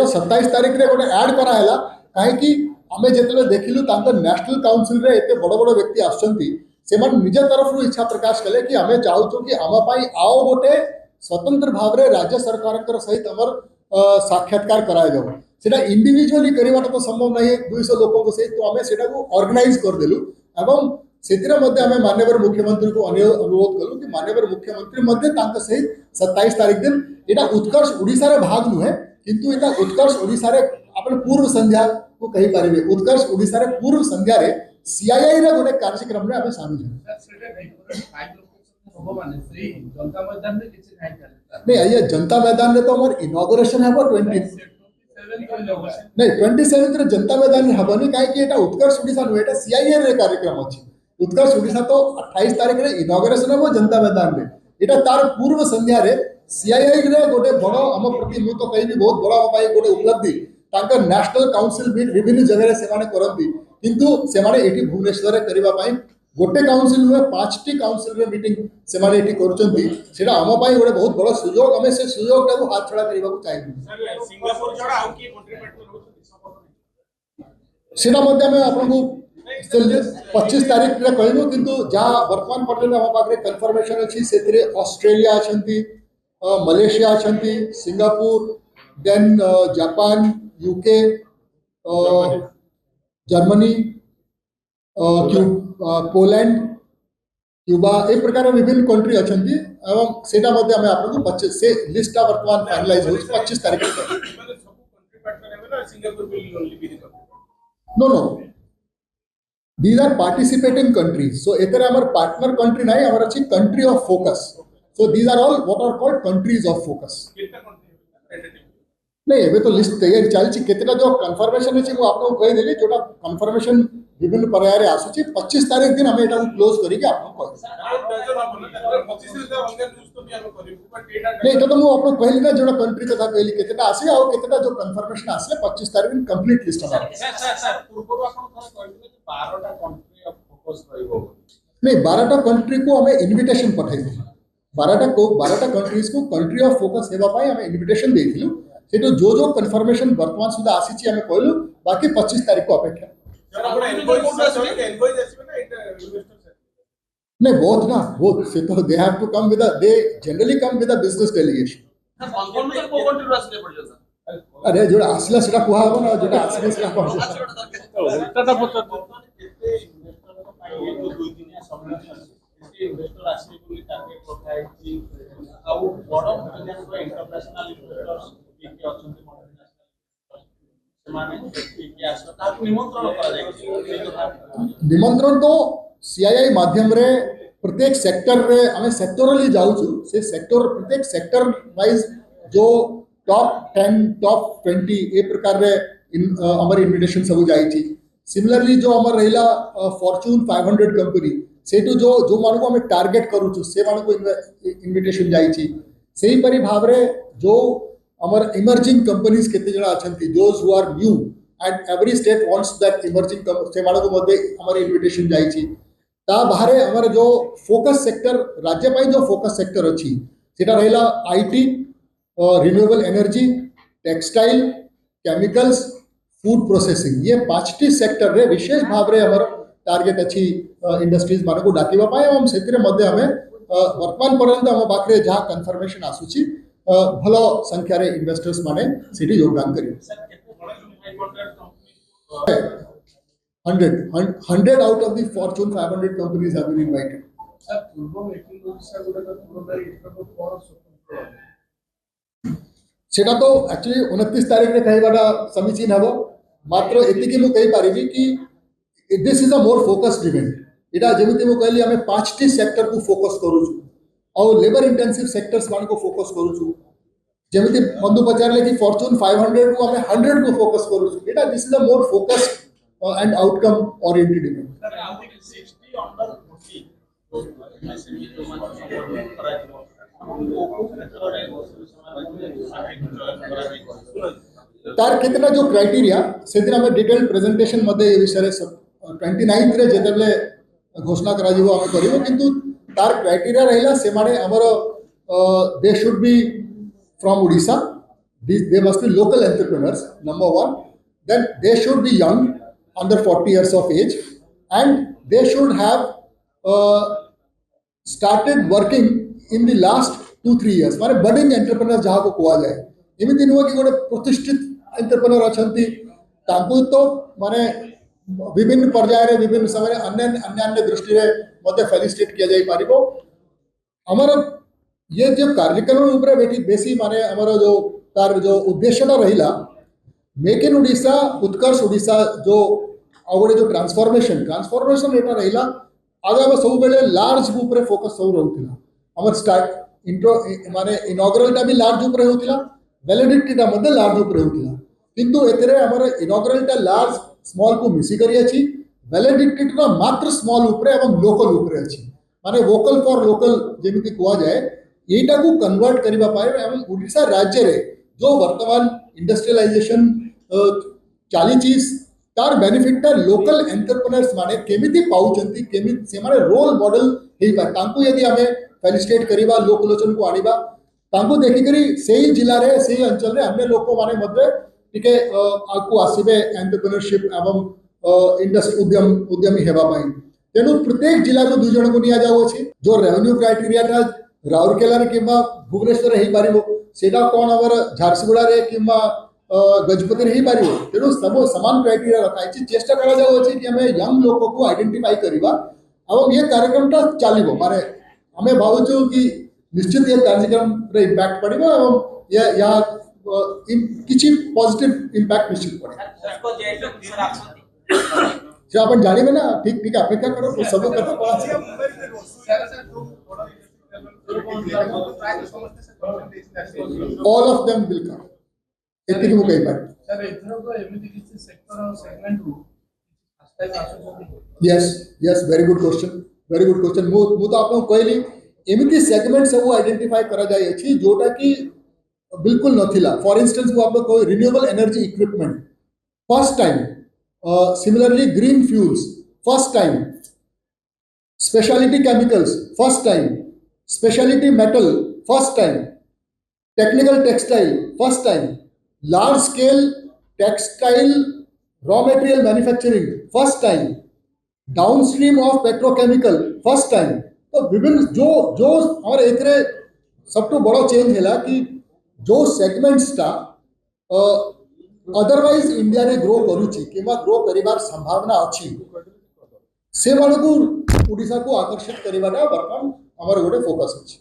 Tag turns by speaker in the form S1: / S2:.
S1: 27 तारीख रे गोटे ऐड कराला कहीं आमे जेतले देखिलु तांको नेशनल काउंसिल रे एते बड़ बड़ व्यक्ति आछंती से मन निज तरफ रु इच्छा प्रकाश कले कि आमे चाहूछु कि आम पाई आओ गोटे स्वतंत्र भाव रे राज्य सरकार सहित हमर साक्षात्कार कराया जाओ सेटा इंडिविजुअली करवाटा तो संभव नहीं 200 लोगों को सहित तो आमे सेटा को ऑर्गेनाइज कर देलु एवं सेतिर मध्ये आमे माननीय मुख्यमंत्री को अनुरोध कलु कि माननीय मुख्यमंत्री मध्ये तांका सहित 27 तारीख दिन एटा उत्कर्ष ओडिसा रे भाग नुहे किंतु एटा उत्कर्ष ओडिसा रे अपन पूर्व संध्या को कहि पारिबे उत्कर्ष ओडिसा रे पूर्व संध्या रे सीआईआई रे गोटे कार्यक्रम रे आमे शामिल नहीं आइए जनता मैदान रे तो हमर इनॉग्रेशन है 27 रे जनता मैदान हबनी काहे कि एटा उत्कर्ष ओडिसा नु एटा सीआईआई रे कार्यक्रम अछि उत्कर्ष ओडिसा तो 28 तारीख रे इनॉग्रेशन है जनता मैदान रे एटा तार पूर्व संध्या रे सीआईआई रे गोटे बड़ हम प्रति मु तो कहि बहुत बड़ पाई गोटे उपलब्धि तांका नेशनल काउंसिल भी विभिन्न जगह रे सेमाने करंती किंतु सेमाने एठी भुवनेश्वर रे करबा पाई गोटे काउंसिल हुए 5टी काउंसिल रे मीटिंग सेमाने एठी करचंती सेटा हम पाई गोटे बहुत बड़ सुयोग हमें से सुयोग टाको हाथ छड़ा करबा को चाहिए
S2: सिंगापुर छोड़ा आउ की कंट्री पार्टनर
S1: सेटा मध्ये हम आपन को 25 तारीख रे कहलु किंतु जा वर्तमान पर्यंत हम पाखरे कंफर्मेशन अछि सेतरे ऑस्ट्रेलिया अछंती मलेशिया अछंती Singapore then Japan UK Germany Poland Cuba ए प्रकार विभिन्न कंट्री अछंती एवं सेटा मध्ये हमें आपन को 25 से लिस्ट वर्तमान फाइनलाइज हो 25 तारीख को
S2: सब कंट्री पार्टनर है ना Singapore will only be the
S1: no these are participating countries so etere amar partner country nahi amar achi country of focus so these are all what are called countries of focus
S2: कितना country
S1: नहीं एबे तो list तैयारी चलछि केतेटा जो confirmation अछि वो आपको कहि देली जोटा कंफर्मेशन विभिन्न पर्याय रे आसुछि 25 तारीख दिन हम एटा क्लोज करी के आपको नहीं तो मु आपको कहली ना जोटा कंट्री कथा कहली केतेटा आसी आ केतेटा जो कंफर्मेशन आसे 25 तारीख दिन कंप्लीट लिस्ट आ
S2: सर पूर्व आपन थोड़ा कहली 12टा कंट्री ऑफ फोकस रहिबो
S1: नहीं 12टा कंट्री को हमें इनविटेशन पठाई 12टा कंट्रीज को कंट्री ऑफ फोकस हेबा पाई हमें इनविटेशन देथिलु सेटो जो जो कंफर्मेशन वर्तमान सुधा आसीछि हमें कहलु बाकी 25 तारीख को अपेक्षा नहीं बहुत ना बहुत से तो they have to come with they generally come with business delegation
S2: confirmation को कंट्री आसले पड़ जाता
S1: अरे जोड़ा आसला सेटा कुहा हो ना जोड़ा आसले सेटा कुहा
S2: उल्टाटा पछत केते इन्वेस्टर को पाई जो 2 दिनिया सम्मेलन केते इन्वेस्टर आसले बोली टारगेट रखाई छी आ बड़ जो इंटरनेशनल इन्वेस्टर्स के अछंती
S1: निमंत्रण तो सीआईआई माध्यम रे प्रत्येक सेक्टर रे हमें सेक्टरली जाउछु से सेक्टर प्रत्येक सेक्टर वाइज जो टॉप 10 टॉप 20 ए प्रकार रे हमर इनविटेशन सब जाई छी सिमिलरली जो हमर रहिला फॉर्च्यून 500 कंपनी सेटू जो जो मानु को हमें टारगेट करूछु से मानु को इनविटेशन जाई छी सेही परि भाव रे जो our emerging companies केते जणा अछंती those who are new and every state wants that emerging से मानो को मध्ये हमर इनविटेशन जाई छी ता बाहरे हमर जो फोकस सेक्टर राज्य पाई जो फोकस सेक्टर अछि सेटा रहला IT renewable energy textile chemicals food processing ये 5टी सेक्टर रे विशेष भाव रे हमर टारगेट अछि इंडस्ट्रीज मानो को डाकिबा पाए हम सेतिरे मध्ये हमें वर्तमान पर्यंत हम बाकरे जहा कंफर्मेशन आसुची भलो संख्या रे इन्वेस्टर्स माने सिटी योगदान करी 100 out of the Fortune 500 companies have been invited.
S2: Sir, पूर्व मीटिंग ओडिसा गोटे तो पूर्व इटको कोन स्वतंत्र
S1: सेटा तो एक्चुअली 29 तारीख रे कहबाटा समीचीन हबो मात्र एति कि मु कहि पारिबी कि this is a more focused event एटा जेमिति मु कहली हमें 5टी सेक्टर को फोकस करू छु और लेबर इंटेंसिव सेक्टर्स मान को फोकस करू छु जेमिति बंधु पचारले कि फॉर्च्यून 500 को हमें 100 को फोकस करू छु एटा this is a more focused and outcome oriented event
S2: sir I think 60 under 40 तो एसएमई जो मान सपोर्ट करा
S1: तार कितना जो क्राइटेरिया से दिन हमें डिटेल प्रेजेंटेशन मध्ये ए विषय 29 रे जेतले घोषणा करा जिवो हमें करिवो किंतु तार क्राइटेरिया रहिला से माने हमर they should be from Odisha they must be local entrepreneurs, number one. Then they should be young, under 40 years of age, and they should have uh, started working in the last 2-3 years. माने budding entrepreneur जहाँ को कुआ जाए एମିତି ନୁହଁ कि ଗୋଟେ ପ୍ରତିଷ୍ଠିତ entrepreneur ଅଛନ୍ତି ତାଙ୍କୁ ତ ମାନେ विभिन्न पर्याୟରେ विभिन्न ସମୟରେ अन्य दृष्टिରେ ମଧ୍ୟ ଫେଲିସିଟେଟ୍ किया जाई पारिबो ଆମର ये जो कार्यक्रम ऊपर बेटी बेसी माने हमारा जो तार जो उद्देश्यटा रहिला मेक इन ओडिशा उत्कर्ष ओडिशा जो आगोटे जो ट्रांसफॉर्मेशन एटा रहिला आगे हम सब बेले लार्ज ऊपर फोकस सब रहउतिला हमर स्टार्ट इंट्रो माने इनॉग्रल टा भी लार्ज ऊपर होतिला वैलिडिटी टा मध्ये लार्ज ऊपर होतिला किंतु एतरे हमर इनॉग्रल टा लार्ज स्मॉल को मिसी करी अछि वैलिडिटी टा मात्र स्मॉल ऊपर एवं लोकल ऊपर अछि माने वोकल फॉर लोकल जेमिति कुआ जाए एटा को कन्वर्ट करिबा पाए एवं ओडिशा राज्य रे जो वर्तमान इंडस्ट्रियलाइजेशन चालीची तार बेनिफिट टा लोकल एंटरप्रेन्योर्स माने केमिति पाउचंती केमिति से माने रोल मॉडल हेई पा तांको यदि हमें फेलिसिटेट करिबा लोकलोचन को आनिबा तांको देखि करी सेही जिल्ला रे सेही अंचल रे अन्य लोक माने मध्ये टिके आकु आसीबे एंटरप्रेन्योरशिप एवं इंडस्ट्री उद्यमी हेबा पाई तेणु प्रत्येक जिला को दुई जन को निया जाऊ अछि जो रेवेन्यू क्राइटेरिया टा राउरकेला रे किंबा भुवनेश्वर हेई पारिबो सेटा कोन हमर झारसुगुड़ा रे किंबा गजपति रे हेई पारिबो तेणु सब समान क्राइटेरिया रखाई छी चेष्टा करा जाऊ अछि कि हमें यंग लोक को आइडेंटिफाई करिबा एवं ये कार्यक्रम टा चलिबो माने हमें भावुछु कि निश्चित ये कार्यक्रम रे इंपैक्ट पड़िबो एवं ये या किछि पॉजिटिव इंपैक्ट निश्चित पड़े
S2: उसको जेएसओ सर आप
S1: जो अपन जानिबे ना ठीक ठीक अपेक्षा करो तो सब कथा पड़ा छै all of them will come एतिक मु कहि पाइ
S3: सर एथरो को एमिति किछि सेक्टर और सेगमेंट रु hashtag आसुछथि
S1: yes very good question मु तो आपन कहली एमिति सेगमेंट सब आइडेंटिफाई करा जाय अछि जोटा कि बिल्कुल नथिला फॉर इंस्टेंस वो आप कोई renewable energy equipment first time similarly green fuels first time speciality chemicals first time speciality metal first time technical textile first time large scale textile raw material manufacturing first time downstream of petrochemical first time तो विभिन्न जो जो और एथरे सब तो बड़ा change हैला कि जो सेगमेंट्स टा अदरवाइज इंडिया रे ग्रो करूची किबा ग्रो करिबार संभावना अछि से मानकु ओडिसा को आकर्षित करिबाटा वर्तमान हमर गोटे फोकस अछि